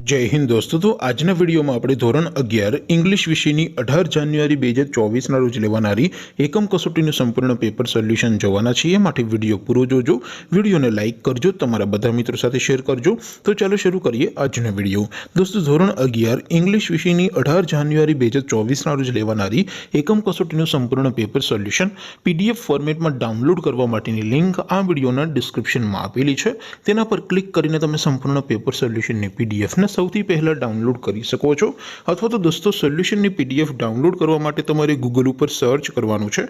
जय हिंद दोस्तों। तो आज वीडियो में આપણે ધોરણ 11 इंग्लिश વિષયની 18 જાન્યુઆરી 2024 ના રોજ લેવાનારી એકમ કસોટીનું સંપૂર્ણ પેપર સોલ્યુશન જોવાના છીએ। માટે વિડિયો પૂરો જોજો, વિડિયોને લાઈક કરજો, તમારા બધા મિત્રો સાથે શેર કરજો। તો ચાલો શરૂ કરીએ આજનો વિડિયો। દોસ્તો ધોરણ 11 इंग्लिश વિષયની 18 જાન્યુઆરી 2024 ના રોજ લેવાનારી એકમ કસોટીનું સંપૂર્ણ પેપર સોલ્યુશન પીડીએફ ફોર્મેટમાં ડાઉનલોડ કરવા માટેની લિંક આ વિડિયોના ડિસ્ક્રિપ્શનમાં આપેલી છે। તેના પર ક્લિક કરીને તમે સંપૂર્ણ પેપર સોલ્યુશનની પીડીએફ સૌથી પહેલા ડાઉનલોડ કરી શકો છો। અથવા તો દોસ્તો સોલ્યુશનની પીડીએફ ડાઉનલોડ કરવા માટે તમારે ગૂગલ ઉપર સર્ચ કરવાનું છે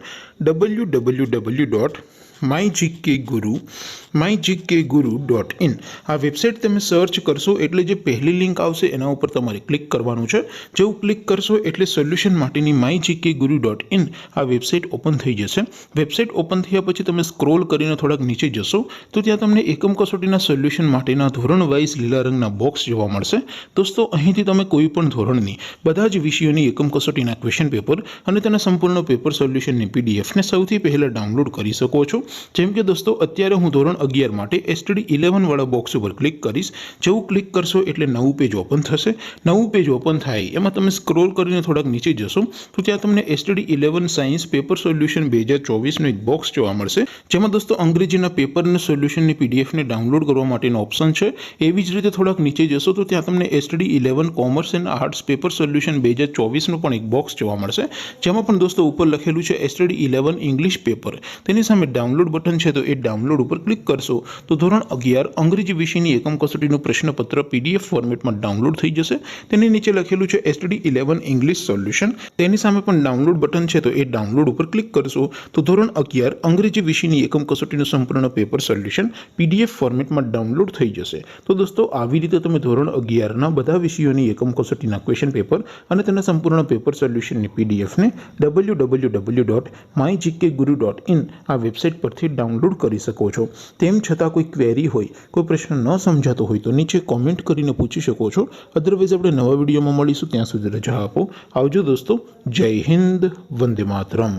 www.mygkguru.in। આ વેબસાઇટ તમે સર્ચ કરશો એટલે જે પહેલી લિંક આવશે એના ઉપર તમારે ક્લિક કરવાનું છે। જેવું ક્લિક કરશો એટલે સોલ્યુશન માટેની mygkguru.in આ વેબસાઇટ ઓપન થઈ જશે। વેબસાઇટ ઓપન થયા પછી તમે સ્ક્રોલ કરીને થોડાક નીચે જશો તો ત્યાં તમને એકમ કસોટીના સોલ્યુશન માટેના ધોરણ વાઇઝ લીલા રંગના બોક્સ જોવા મળશે। દોસ્તો અહીંથી તમે કોઈ પણ ધોરણની બધા જ વિષયોની એકમ કસોટીના ક્વેશ્ચન પેપર અને તેના સંપૂર્ણ પેપર સોલ્યુશનની પીડીએફને સૌથી પહેલા ડાઉનલોડ કરી શકો છો। જેમ કે દોસ્તો અત્યારે હું ધોરણ 11 માટે STD 11 વાળા બોક્સ ઉપર ક્લિક કરીશ। જેવું ક્લિક કરશો એટલે નવું પેજ ઓપન થશે। નવું પેજ ઓપન થાય એમાં તમે સ્ક્રોલ કરીને થોડાક નીચે જશો તો ત્યાં તમને STD 11 સાયન્સ પેપર સોલ્યુશન 2024 નું એક બોક્સ જોવા મળશે। જેમાં દોસ્તો અંગ્રેજીના પેપરના સોલ્યુશનની પીડીએફને ડાઉનલોડ કરવા માટેનો ઓપ્શન છે। એવી જ રીતે થોડાક નીચે જશો તો ત્યાં તમને STD 11 commerce and arts paper solution 2024 નું પણ એક બોક્સ જોવા મળશે। જેમાં પણ દોસ્તો ઉપર લખેલું છે STD 11 ઇંગ્લિશ પેપર, તેની સામે ડાઉનલોડ બટન છે તો એ ડાઉનલોડ ઉપર ક્લિક કરશો તો ધોરણ 11 અંગ્રેજી વિષયની એકમ કસોટીનું પ્રશ્નપત્ર પીડીએફ ફોર્મેટમાં ડાઉનલોડ થઈ જશે। તેની નીચે લખેલું છે STD 11 ઇંગ્લિશ સોલ્યુશન, તેની સામે પણ ડાઉનલોડ બટન છે તો એ ડાઉનલોડ ઉપર ક્લિક કરશો તો ધોરણ 11 અંગ્રેજી વિષયની એકમ કસોટીનું સંપૂર્ણ પેપર સોલ્યુશન પીડીએફ ફોર્મેટમાં ડાઉનલોડ થઈ જશે। તો દોસ્તો આવી રીતે તમે ધોરણ 11 ના બધા વિષયોની એકમ કસોટીના ક્વેશ્ચન પેપર અને તેના સંપૂર્ણ પેપર સોલ્યુશનની પીડીએફને www.mygkguru.in આ વેબસાઇટ પરથી ડાઉનલોડ કરી શકો છો। તેમ છતાં કોઈ ક્વેરી હોય, કોઈ પ્રશ્ન ન સમજાતો હોય તો નીચે કોમેન્ટ કરીને પૂછી શકો છો। અધરવાઇઝ આપણે નવા વિડીયોમાં મળીશું, ત્યાં સુધી રજા આપો। આવજો દોસ્તો। જય હિન્દ, વંદે માતરમ।